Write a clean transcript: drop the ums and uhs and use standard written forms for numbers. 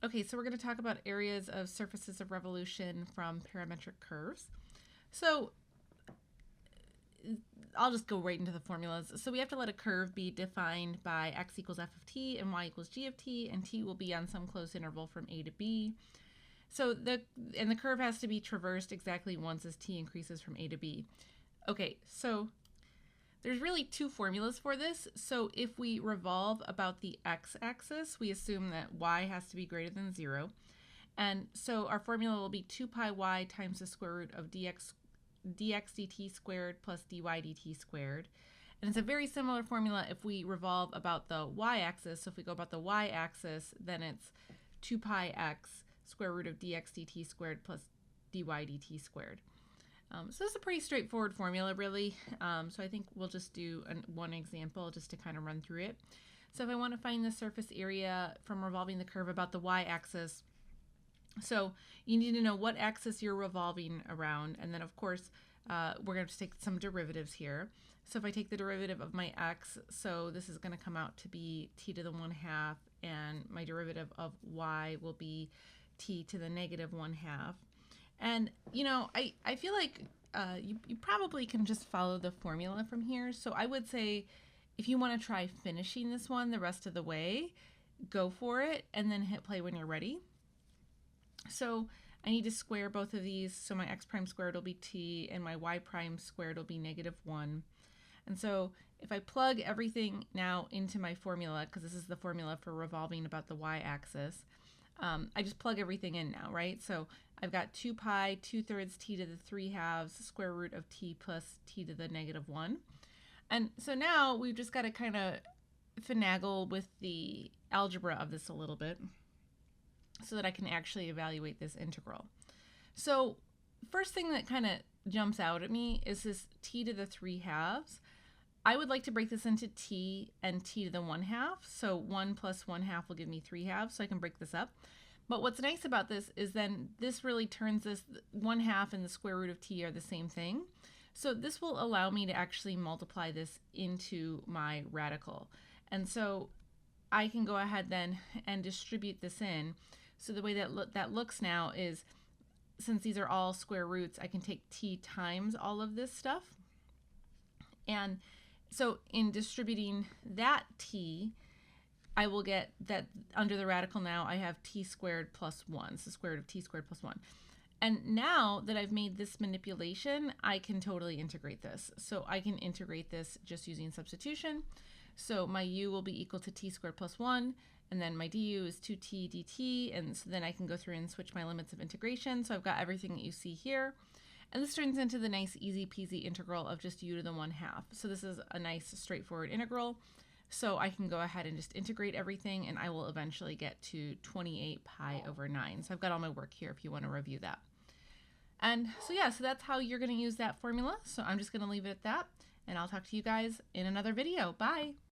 Okay, so we're going to talk about areas of surfaces of revolution from parametric curves. So I'll just go right into the formulas. So we have to let a curve be defined by x equals f of t and y equals g of t, and t will be on some closed interval from a to b. So the curve has to be traversed exactly once as t increases from a to b. Okay, so there's really two formulas for this. So if we revolve about the x-axis, we assume that y has to be greater than 0. And so our formula will be 2 pi y times the square root of dx dt squared plus dy dt squared. And it's a very similar formula if we revolve about the y-axis. So if we go about the y-axis, then it's 2 pi x square root of dx dt squared plus dy dt squared. So this is a pretty straightforward formula, really. So I think we'll just do one example just to kind of run through it. So if I want to find the surface area from revolving the curve about the y-axis, so you need to know what axis you're revolving around, and then of course we're going to take some derivatives here. So if I take the derivative of my x, so this is going to come out to be t to the 1/2, and my derivative of y will be t to the negative 1/2. And, you know, I feel like you probably can just follow the formula from here. So I would say if you want to try finishing this one the rest of the way, go for it and then hit play when you're ready. So I need to square both of these. So my x prime squared will be t and my y prime squared will be -1. And so if I plug everything now into my formula, because this is the formula for revolving about the y-axis, I just plug everything in now, right? So I've got 2 pi 2/3 t to the 3/2 square root of t plus t to the -1. And so now we've just got to kind of finagle with the algebra of this a little bit so that I can actually evaluate this integral. So first thing that kind of jumps out at me is this t to the 3/2. I would like to break this into t and t to the 1/2. So 1 plus 1/2 will give me 3/2. So I can break this up. But what's nice about this is then this really turns this 1/2 and the square root of t are the same thing. So this will allow me to actually multiply this into my radical. And so I can go ahead then and distribute this in. So the way that that looks now is, since these are all square roots, I can take t times all of this stuff. And so in distributing that t, I will get that under the radical now I have t squared plus 1, so square root of t squared plus 1. And now that I've made this manipulation, I can totally integrate this. So I can integrate this just using substitution. So my u will be equal to t squared plus 1, and then my du is 2t dt, and so then I can go through and switch my limits of integration. So I've got everything that you see here. And this turns into the nice easy peasy integral of just u to the 1/2. So this is a nice straightforward integral. So I can go ahead and just integrate everything, and I will eventually get to 28 pi over 9. So I've got all my work here if you want to review that. And so yeah, so that's how you're going to use that formula. So I'm just going to leave it at that, and I'll talk to you guys in another video. Bye.